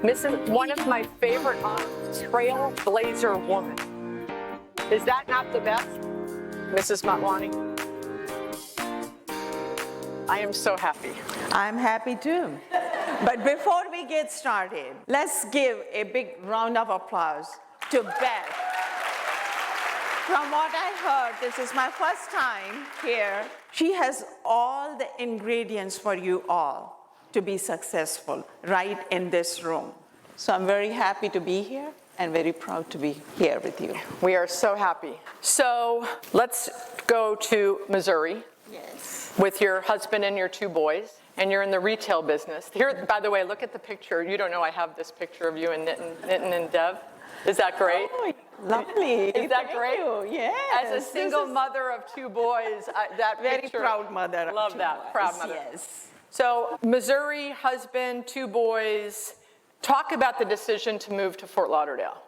One of my favorite trailblazer woman. Is that not the best? Mrs. Motwani? I am so happy. I'm happy too. But before we get started, let's give a big round of applause to Beth. From what I heard, this is my first time here. She has all the ingredients for you all to be successful right in this room. So I'm very happy to be here and very proud to be here with you. We are so happy. So let's go to Missouri. Yes. With your husband and your 2 boys, and you're in the retail business. Here, by the way, look at the picture. You don't know I have this picture of you and Nitin and Dev. Is that great? Oh, lovely. Is that great? Yes. As a single mother of 2 boys, that very picture. Proud mother. Love that. Proud mother. Yes. So, Missouri, husband, 2 boys. Talk about the decision to move to Fort Lauderdale.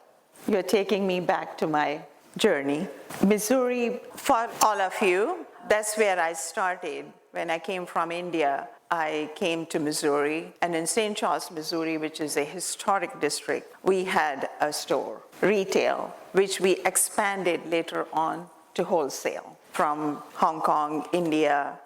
You're taking me back to my journey. Missouri, for all of you, that's where I started. When I came from India, I came to Missouri, and in St. Charles, Missouri, which is a historic district, we had a store, retail, which we expanded later on to wholesale from Hong Kong, India,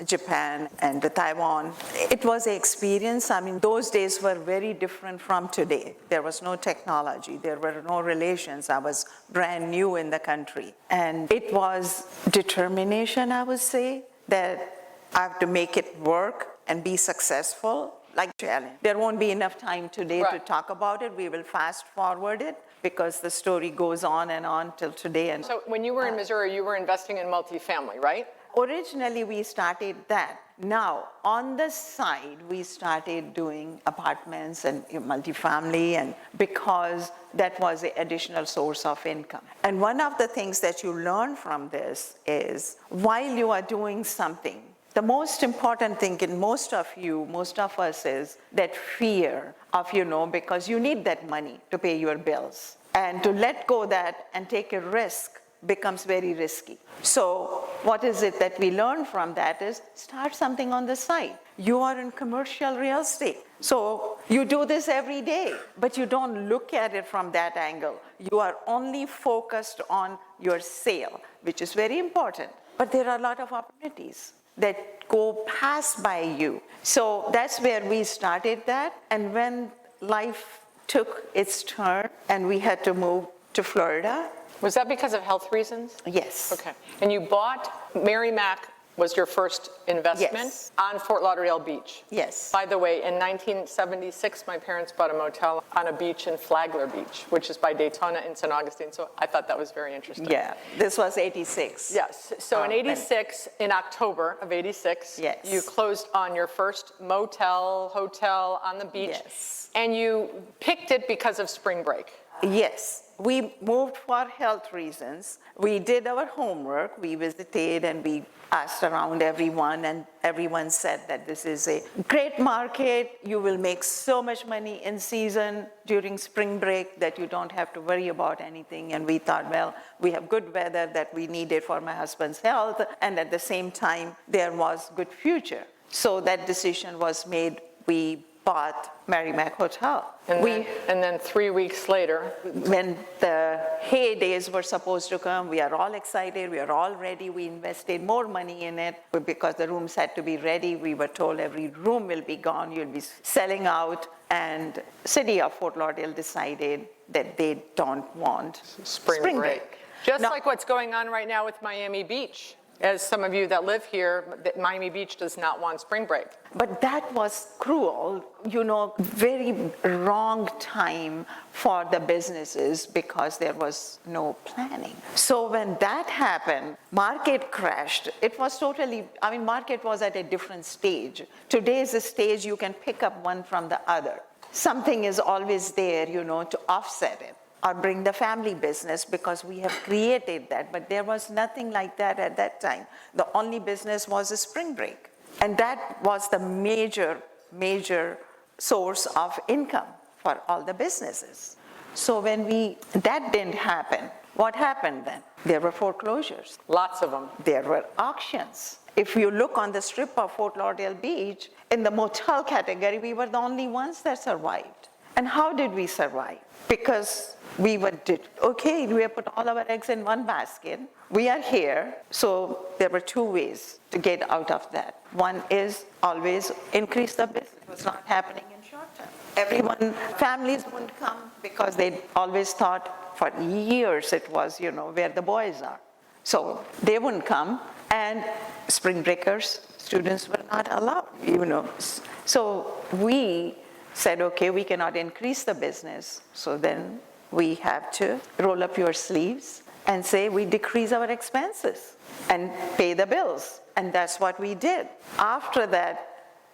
Japan, and Taiwan. It was an experience. I mean, those days were very different from today. There was no technology. There were no relations. I was brand new in the country. And it was determination, I would say, that I have to make it work and be successful, like challenge. There won't be enough time today to talk about it. We will fast forward it because the story goes on till today. And so when you were in Missouri, you were investing in multifamily, right? Originally, we started that. Now, on the side, we started doing apartments and multifamily, and because that was an additional source of income. And one of the things that you learn from this is while you are doing something, the most important thing in most of us is that fear of, because you need that money to pay your bills. And to let go that and take a risk becomes very risky. So what is it that we learn from that is start something on the side. You are in commercial real estate. So you do this every day, but you don't look at it from that angle. You are only focused on your sale, which is very important. But there are a lot of opportunities that go past by you. So that's where we started that. And when life took its turn and we had to move to Florida. Was that because of health reasons? Yes. Okay. And you bought, Mary Mac was your first investment on Fort Lauderdale Beach. Yes. By the way, in 1976, my parents bought a motel on a beach in Flagler Beach, which is by Daytona in St. Augustine. So I thought that was very interesting. Yeah, this was 86. Yes. So in 86, in October of 86, you closed on your first hotel on the beach. Yes. And you picked it because of spring break. Yes. We moved for health reasons. We did our homework. We visited and we asked around everyone, and everyone said that this is a great market. You will make so much money in season during spring break that you don't have to worry about anything. And we thought, well, we have good weather that we needed for my husband's health, and at the same time, there was good future. So that decision was made. We bought Mary Mac Hotel. And then 3 weeks later, when the heydays were supposed to come, we are all excited, we are all ready. We invested more money in it because the rooms had to be ready. We were told every room will be gone, you'll be selling out. And city of Fort Lauderdale decided that they don't want spring break. Just like what's going on right now with Miami Beach. As some of you that live here, Miami Beach does not want spring break. But that was cruel, very wrong time for the businesses because there was no planning. So when that happened, market crashed. It was market was at a different stage. Today's stage, you can pick up one from the other. Something is always there, to offset it. Or bring the family business because we have created that. But there was nothing like that at that time. The only business was a spring break. And that was the major source of income for all the businesses. So when that didn't happen, what happened then? There were foreclosures. Lots of them. There were auctions. If you look on the strip of Fort Lauderdale Beach, in the motel category, we were the only ones that survived. And how did we survive? Because we have put all our eggs in one basket. We are here. So there were two ways to get out of that. One is always increase the business. It was not happening in short term. Families wouldn't come because they always thought for years it was, where the boys are. So they wouldn't come. And spring breakers, students were not allowed, So we said, okay, we cannot increase the business. So then we have to roll up your sleeves and say we decrease our expenses and pay the bills. And that's what we did. After that,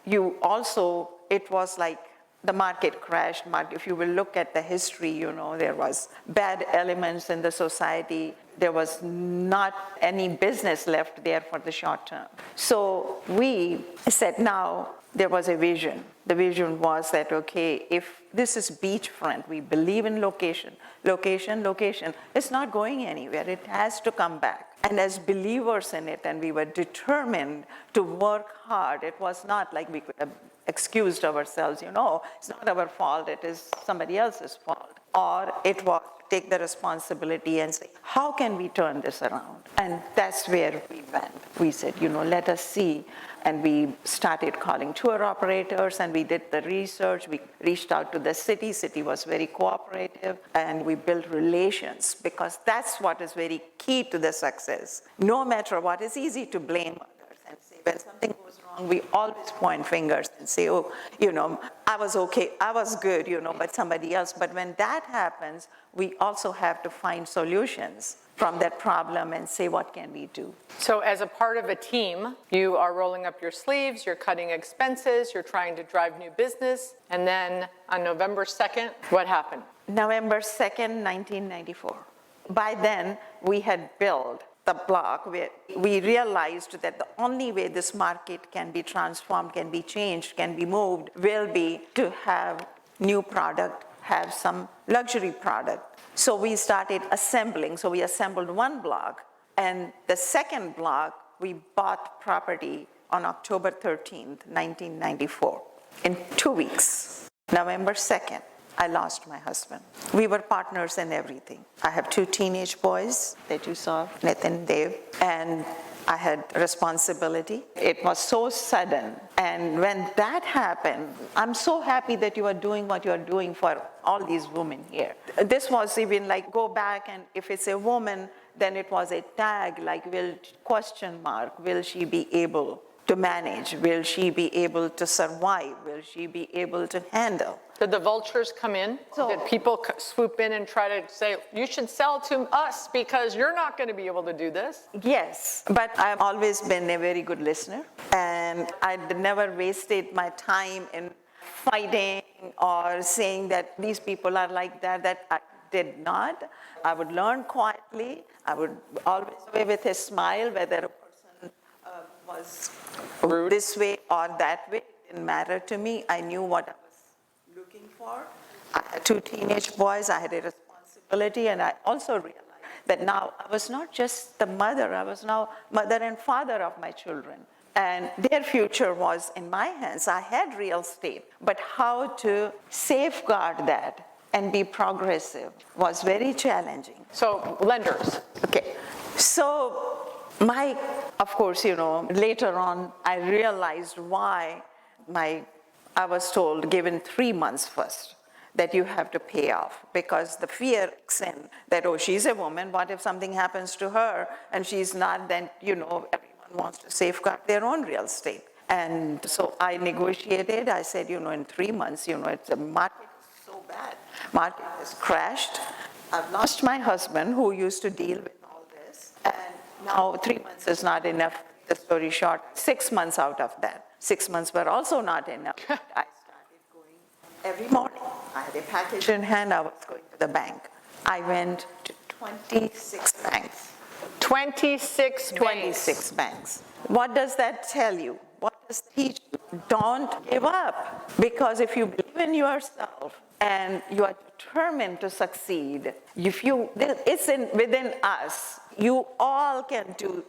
it was like the market crashed. If you will look at the history, there was bad elements in the society. There was not any business left there for the short term. So we said now there was a vision. The vision was that, okay, if this is beachfront, we believe in location. It's not going anywhere. It has to come back. And as believers in it, and we were determined to work hard, it was not like we could have excused ourselves, it's not our fault, it is somebody else's fault. Or it was take the responsibility and say, how can we turn this around? And that's where we went. We said, let us see. And we started calling tour operators, and we did the research. We reached out to the city. City was very cooperative, and we built relations, because that's what is very key to the success. No matter what, it's easy to blame others and say, when something goes wrong, we always point fingers and say, oh, I was okay, I was good, but somebody else. But when that happens, we also have to find solutions from that problem and say, what can we do? So as a part of a team, you are rolling up your sleeves, you're cutting expenses, you're trying to drive new business, and then on November 2nd, what happened? November 2nd, 1994. By then, we had built the block where we realized that the only way this market can be transformed, can be changed, can be moved, will be to have new product, have some luxury product. So we started assembling. So we assembled one block, and the second block, we bought property on October 13th, 1994. In 2 weeks, November 2nd, I lost my husband. We were partners in everything. I have 2 teenage boys that you saw, Nathan, Dave, and I had responsibility. It was so sudden. And when that happened, I'm so happy that you are doing what you are doing for all these women here. This was even like, go back, and if it's a woman, then it was a tag, like, will she be able to manage? Will she be able to survive? Will she be able to handle? Did the vultures come in? Did people swoop in and try to say, you should sell to us because you're not going to be able to do this? Yes, but I've always been a very good listener, and I never wasted my time in fighting or saying that these people are like that. That I did not. I would learn quietly. I would always away with a smile, whether a person was rude this way or that way. It didn't matter to me. I knew what I was looking for. I had 2 teenage boys. I had a responsibility, and I also realized that now I was not just the mother. I was now mother and father of my children. And their future was in my hands. I had real estate, but how to safeguard that and be progressive was very challenging. So lenders. Okay, so of course, later on, I realized why I was told, given 3 months first, that you have to pay off, because the fear kicks in that, oh, she's a woman, what if something happens to her and she's not, then, everyone wants to safeguard their own real estate. And so I negotiated. I said, in 3 months, the market is so bad. Market has crashed. I've lost my husband, who used to deal with all this. And now 3 months is not enough. The story short, 6 months out of that. 6 months were also not enough. I started going every morning. I had a package in hand. I was going to the bank. I went to 26 banks. 26 banks. What does that tell you? What does it teach you? Don't give up. Because if you believe in yourself and you are determined to succeed, it's within us. You all can do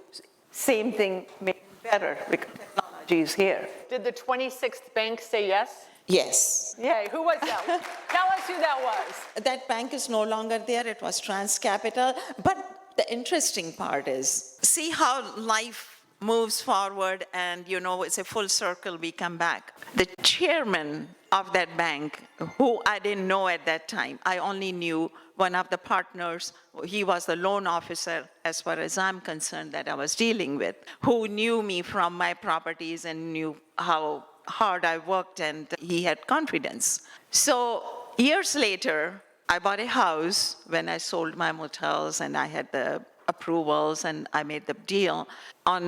same thing, maybe better, because technology is here. Did the 26th bank say yes? Yes. Yay, who was that? Tell us who that was. That bank is no longer there. It was TransCapital. But the interesting part is, see how life moves forward and, it's a full circle, we come back. The chairman of that bank, who I didn't know at that time, I only knew one of the partners, he was the loan officer, as far as I'm concerned, that I was dealing with, who knew me from my properties and knew how hard I worked, and he had confidence. So years later, I bought a house when I sold my motels, and I had the approvals, and I made the deal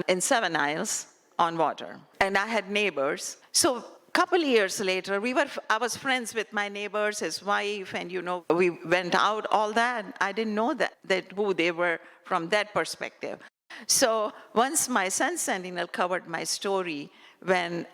in 7 Isles on water. And I had neighbors. So a couple years later, I was friends with my neighbors, his wife, and we went out, all that. I didn't know that who they were from that perspective. So once my son Sentinel covered my story, when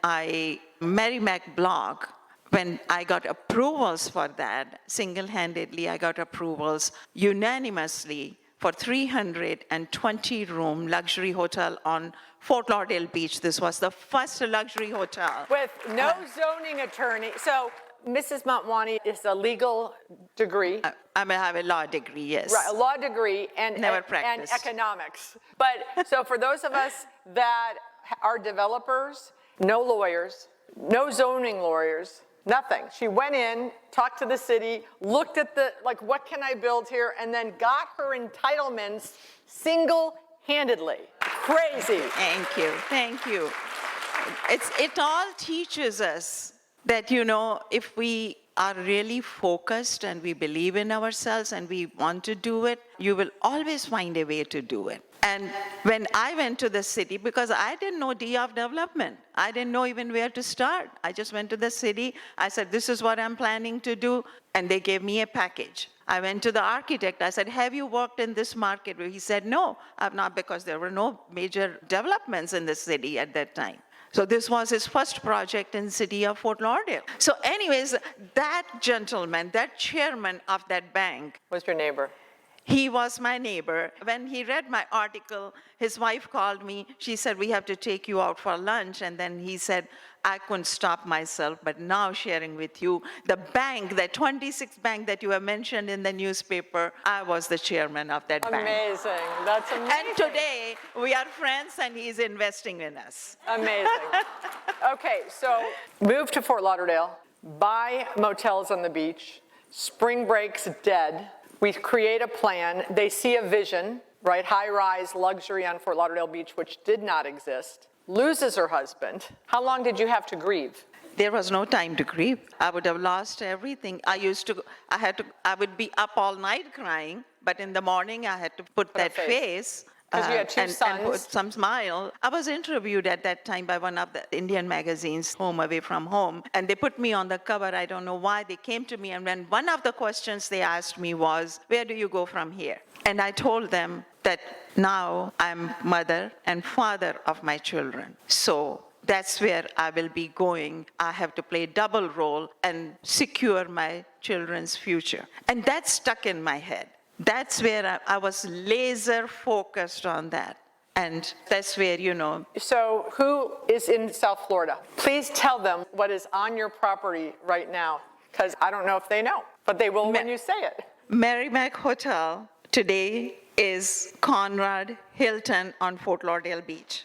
Merrimack Block, when I got approvals for that, single-handedly I got approvals unanimously for 320-room luxury hotel on Fort Lauderdale Beach. This was the first luxury hotel. With no zoning attorney. So Mrs. Motwani is a legal degree. I have a law degree, yes. Right, a law degree and Never practiced. economics. But so for those of us that are developers, no lawyers, no zoning lawyers, nothing. She went in, talked to the city, looked at what can I build here, and then got her entitlements single-handedly. Crazy. Thank you. It all teaches us that, if we are really focused and we believe in ourselves and we want to do it, you will always find a way to do it. And when I went to the city, because I didn't know D of development, I didn't know even where to start. I just went to the city. I said, this is what I'm planning to do. And they gave me a package. I went to the architect. I said, have you worked in this market? He said, no, I've not, because there were no major developments in the city at that time. So this was his first project in the city of Fort Lauderdale. So anyways, that gentleman, that chairman of that bank. Was your neighbor? He was my neighbor. When he read my article, his wife called me. She said, we have to take you out for lunch. And then he said, I couldn't stop myself, but now sharing with you, the bank, the 26th bank that you have mentioned in the newspaper, I was the chairman of that bank. Amazing. That's amazing. And today, we are friends, and he's investing in us. Amazing. Okay, so move to Fort Lauderdale, buy motels on the beach, spring break's dead. We create a plan. They see a vision, right? High-rise luxury on Fort Lauderdale Beach, which did not exist. Loses her husband. How long did you have to grieve? There was no time to grieve. I would have lost everything. I would be up all night crying, but in the morning I had to put that face. Because you had two sons. And put some smile. I was interviewed at that time by one of the Indian magazines, Home Away from Home, and they put me on the cover. I don't know why. They came to me, and when one of the questions they asked me was, where do you go from here? And I told them that now I'm mother and father of my children. So that's where I will be going. I have to play a double role and secure my children's future. And that stuck in my head. That's where I was laser focused on that. And that's where, So who is in South Florida? Please tell them what is on your property right now, because I don't know if they know, but they will when you say it. Merrimack Hotel today is Conrad Hilton on Fort Lauderdale Beach.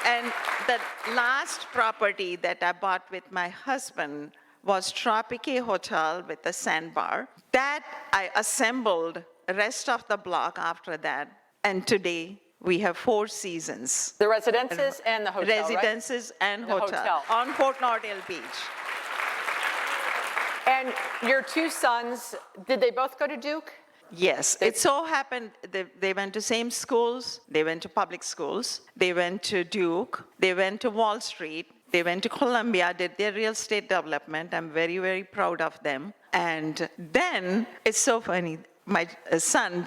And the last property that I bought with my husband was Tropique Hotel with the sandbar. That I assembled the rest of the block after that. And today we have 4 seasons. The residences and the hotel, Residences right? and the hotel on Fort Lauderdale Beach. And your 2 sons, did they both go to Duke? Yes, it so happened they went to same schools, they went to public schools, they went to Duke, they went to Wall Street, they went to Columbia, did their real estate development. I'm very, very proud of them. And then, it's so funny, my son,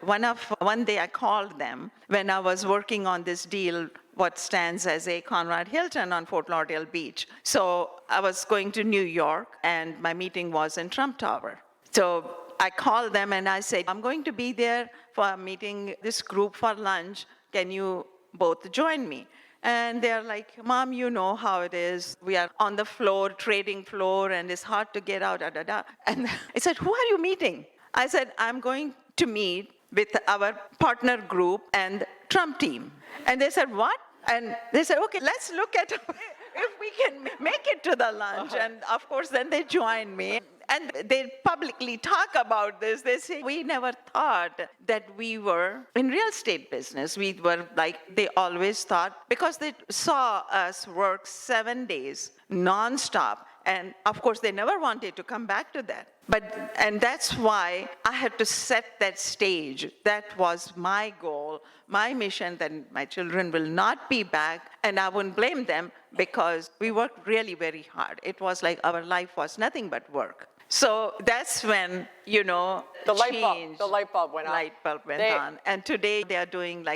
one day I called them when I was working on this deal, what stands as a Conrad Hilton on Fort Lauderdale Beach. So I was going to New York, and my meeting was in Trump Tower. So I called them and I said, I'm going to be there for a meeting this group for lunch. Can you both join me? And they're like, Mom, you know how it is. We are on the floor, trading floor, and it's hard to get out, da, da, da. And I said, who are you meeting? I said, I'm going to meet with our partner group and Trump team. And they said, what? And they said, okay, let's look at if we can make it to the lunch. And of course, then they joined me. And they publicly talk about this. They say, we never thought that we were in real estate business. We were like, they always thought, because they saw us work 7 days nonstop. And of course, they never wanted to come back to that. And that's why I had to set that stage. That was my goal, my mission, that my children will not be back, and I wouldn't blame them because we worked really very hard. It was like our life was nothing but work. So that's when, the light bulb went on. Light bulb went on. And today they are doing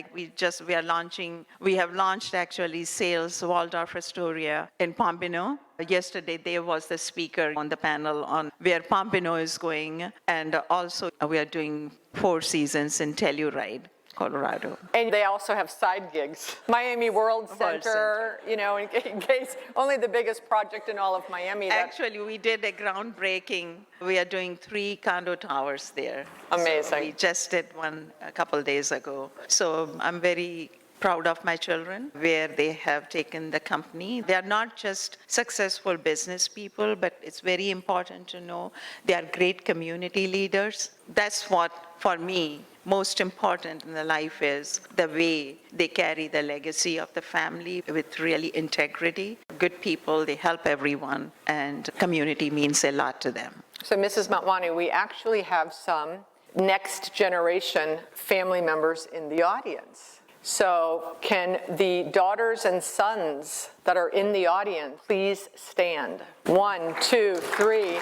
we have launched actually sales Waldorf Astoria in Pompano. Yesterday there was the speaker on the panel on where Pompano is going. And also we are doing 4 seasons in Telluride, Colorado. And they also have side gigs. Miami World Center, in case only the biggest project in all of Miami. Actually, we did a groundbreaking. We are doing 3 condo towers there. Amazing. So we just did one a couple of days ago. So I'm very proud of my children, where they have taken the company. They are not just successful business people, but it's very important to know they are great community leaders. That's what, for me, most important in the life is the way they carry the legacy of the family with really integrity. Good people, they help everyone, and community means a lot to them. So Mrs. Motwani, we actually have some next generation family members in the audience. So can the daughters and sons that are in the audience please stand? 1, 2, 3.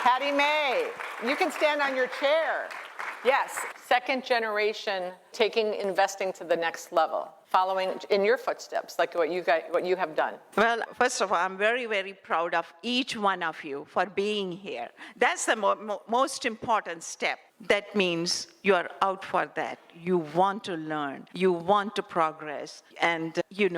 Hattie Mae, you can stand on your chair. Yes, second generation taking investing to the next level, following in your footsteps, like what you have done. Well, first of all, I'm very, very proud of each one of you for being here. That's the most important step. That means you are out for that. You want to learn, you want to progress, and you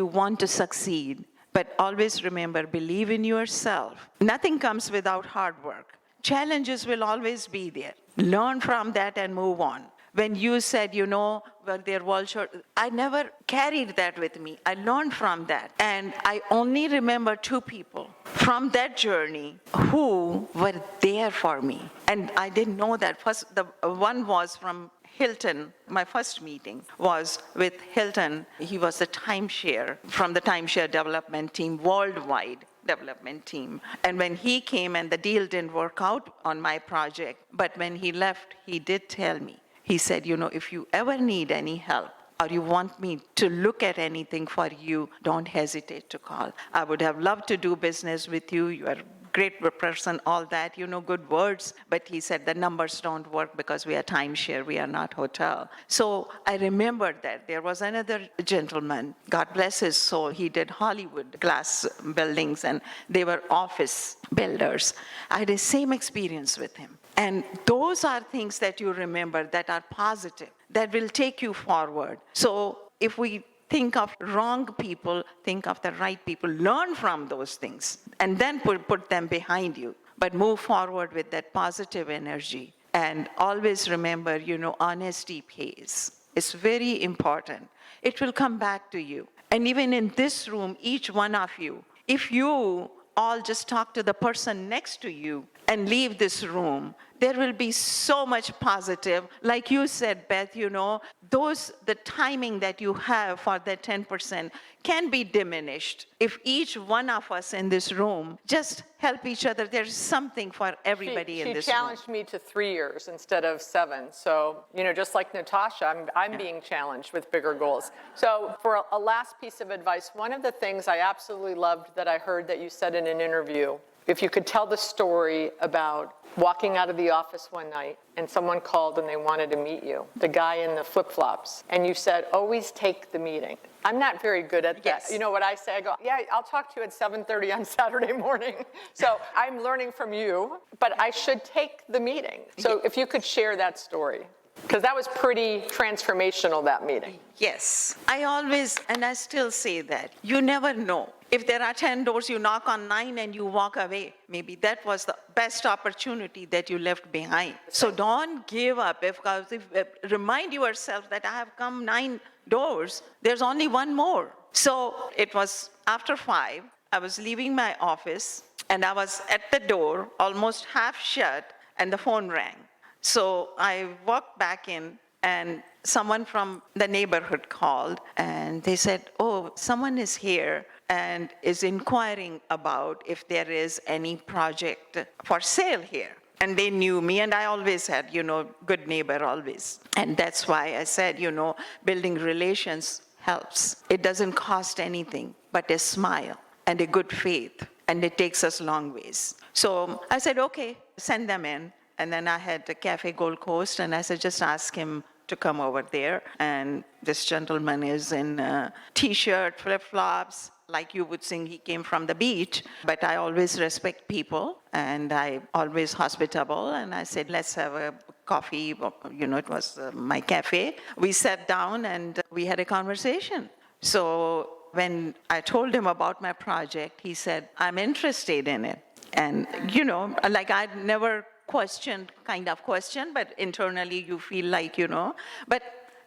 want to succeed. But always remember, believe in yourself. Nothing comes without hard work. Challenges will always be there. Learn from that and move on. When you said, well, they're well short, I never carried that with me. I learned from that. And I only remember 2 people from that journey who were there for me. And I didn't know that. First, the one was from Hilton. My first meeting was with Hilton. He was the timeshare, from the timeshare development team, worldwide development team. And when he came and the deal didn't work out on my project, but when he left, he did tell me, he said, if you ever need any help or you want me to look at anything for you, don't hesitate to call. I would have loved to do business with you. You are a great person, all that, good words. But he said the numbers don't work because we are timeshare, we are not hotel. So I remembered that. There was another gentleman, God bless his soul, he did Hollywood glass buildings and they were office builders. I had the same experience with him. And those are things that you remember that are positive, that will take you forward. So if we think of wrong people, think of the right people, learn from those things, and then put them behind you. But move forward with that positive energy. And always remember, honesty pays. It's very important. It will come back to you. And even in this room, each one of you, if you all just talk to the person next to you and leave this room, there will be so much positive. Like you said, Beth, the timing that you have for that 10% can be diminished. If each one of us in this room just help each other, there's something for everybody in this room. She challenged me to 3 years instead of 7. So, just like Natasha, I'm being challenged with bigger goals. So for a last piece of advice, one of the things I absolutely loved that I heard that you said in an interview, if you could tell the story about walking out of the office one night and someone called and they wanted to meet you, the guy in the flip-flops, and you said, always take the meeting. I'm not very good at that. Yes. You know what I say? I go, yeah, I'll talk to you at 7:30 on Saturday morning. So I'm learning from you, but I should take the meeting. So if you could share that story. Because that was pretty transformational, that meeting. Yes, I always, and I still say that, you never know. If there are 10 doors, you knock on 9 and you walk away. Maybe that was the best opportunity that you left behind. So don't give up. Remind yourself that I have come 9 doors, there's only one more. So it was after 5, I was leaving my office and I was at the door, almost half shut, and the phone rang. So I walked back in and someone from the neighborhood called and they said, oh, someone is here and is inquiring about if there is any project for sale here. And they knew me, and I always had, good neighbor always. And that's why I said, building relations helps. It doesn't cost anything but a smile and a good faith, and it takes us long ways. So I said, okay, send them in. And then I had the Cafe Gold Coast, and I said, just ask him to come over there. And this gentleman is in a T-shirt, flip-flops, like you would think he came from the beach. But I always respect people, and I always hospitable. And I said, let's have a coffee. It was my cafe. We sat down, and we had a conversation. So when I told him about my project, he said, I'm interested in it. And, I'd never questioned, but internally you feel like, but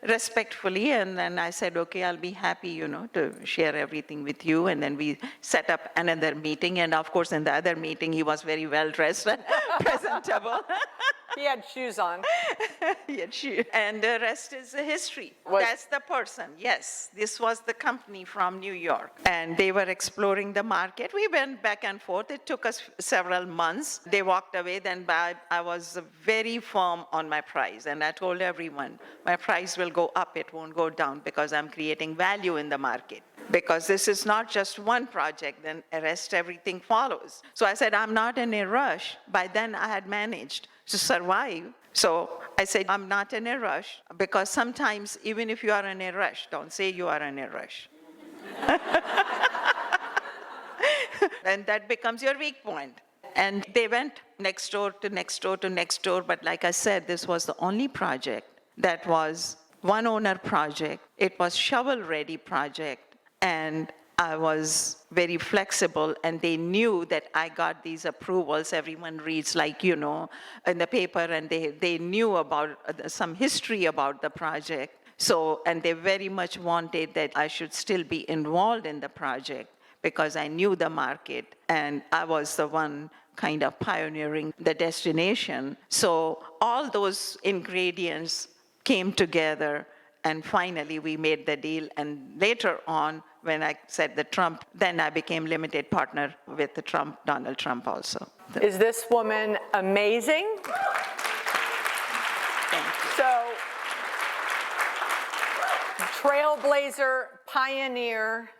respectfully. And then I said, okay, I'll be happy, to share everything with you. And then we set up another meeting. And of course, in the other meeting, he was very well dressed and presentable. He had shoes on. He had shoes. And the rest is history. That's the person. Yes, this was the company from New York. And they were exploring the market. We went back and forth. It took us several months. They walked away. Then I was very firm on my price. And I told everyone, my price will go up. It won't go down because I'm creating value in the market. Because this is not just one project, then the rest, everything follows. So I said, I'm not in a rush. By then, I had managed to survive. So I said, I'm not in a rush, because sometimes, even if you are in a rush, don't say you are in a rush. And that becomes your weak point. And they went next door to next door to next door. But like I said, this was the only project that was one owner project. It was shovel-ready project. And I was very flexible, and they knew that I got these approvals. Everyone reads, in the paper, and they knew about some history about the project. So, and they very much wanted that I should still be involved in the project because I knew the market, and I was the one kind of pioneering the destination. So all those ingredients came together, and finally we made the deal. And later on, when I said the Trump, then I became limited partner with the Donald Trump also. Is this woman amazing? Thank you. So, trailblazer, pioneer,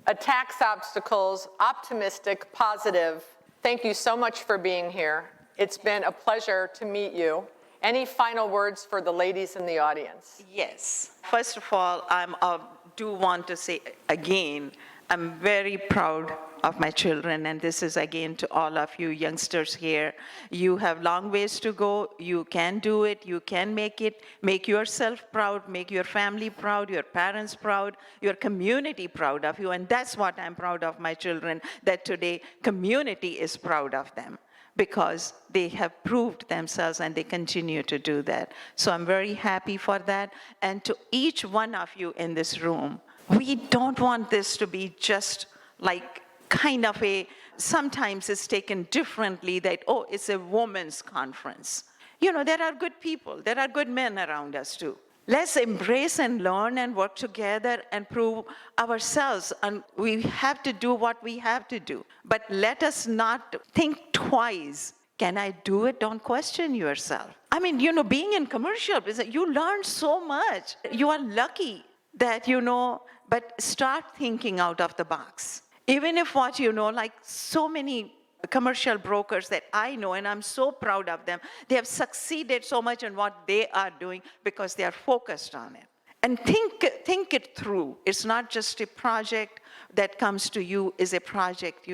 attacks obstacles, optimistic, positive. Thank you so much for being here. It's been a pleasure to meet you. Any final words for the ladies in the audience? Yes. First of all, I do want to say again, I'm very proud of my children, and this is again to all of you youngsters here. You have long ways to go. You can do it. You can make it. Make yourself proud. Make your family proud, your parents proud, your community proud of you. And that's what I'm proud of my children, that today community is proud of them, because they have proved themselves and they continue to do that. So I'm very happy for that. And to each one of you in this room, we don't want this to be just like kind of sometimes it's taken differently that, oh, it's a women's conference. There are good people, there are good men around us too. Let's embrace and learn and work together and prove ourselves. And we have to do what we have to do. But let us not think twice. Can I do it? Don't question yourself. I mean, being in commercial business, you learn so much. You are lucky that, but start thinking out of the box. Even if what like so many commercial brokers that I know, and I'm so proud of them, they have succeeded so much in what they are doing because they are focused on it. And think it through. It's not just a project that comes to you, is a project,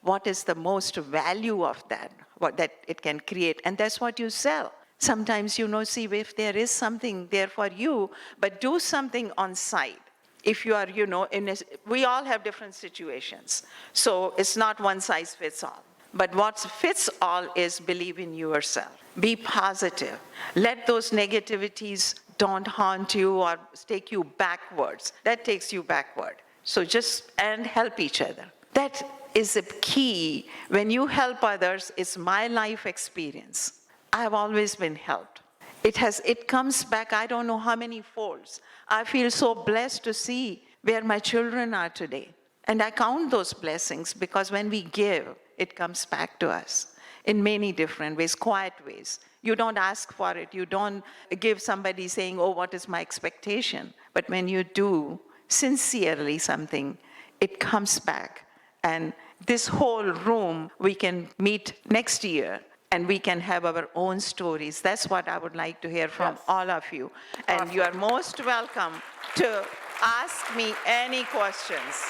what is the most value of that, what that it can create, and that's what you sell. Sometimes, see if there is something there for you, but do something on site. If you are, we all have different situations. So it's not one size fits all. But what fits all is believe in yourself. Be positive. Let those negativities don't haunt you or take you backwards. That takes you backward. So and help each other. That is the key. When you help others, it's my life experience. I have always been helped. It comes back, I don't know how many folds. I feel so blessed to see where my children are today. And I count those blessings because when we give, it comes back to us in many different ways, quiet ways. You don't ask for it. You don't give somebody saying, oh, what is my expectation? But when you do sincerely something, it comes back. And this whole room, we can meet next year and we can have our own stories. That's what I would like to hear from all of you. And you are most welcome to ask me any questions.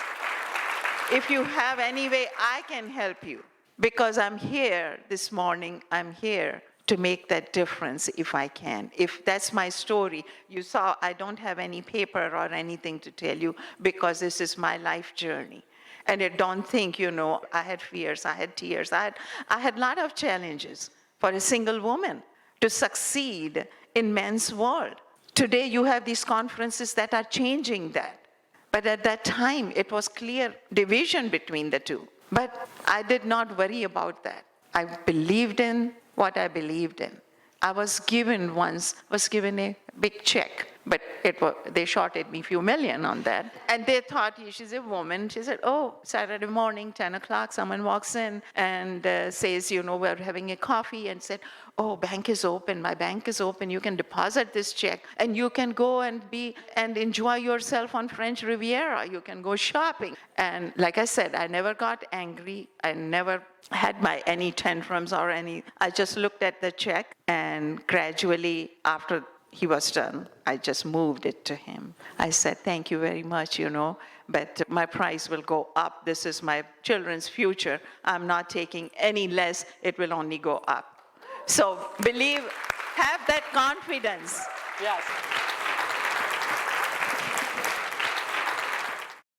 If you have any way I can help you, because I'm here this morning, I'm here to make that difference if I can. If that's my story, you saw I don't have any paper or anything to tell you because this is my life journey. And I don't think, I had fears, I had tears, I had a lot of challenges for a single woman to succeed in men's world. Today you have these conferences that are changing that. But at that time, it was clear division between the two. But I did not worry about that. I believed in what I believed in. I was given a big check, but they shorted me a few million on that. And they thought, she's a woman. She said, oh, Saturday morning, 10 o'clock, someone walks in and says, we're having a coffee, and said, oh, bank is open, my bank is open, you can deposit this check, and you can go and enjoy yourself on French Riviera, you can go shopping. And like I said, I never got angry, I never had any tantrums or I just looked at the check, and gradually, after he was done, I just moved it to him. I said, thank you very much, but my price will go up. This is my children's future. I'm not taking any less, it will only go up. So have that confidence. Yes.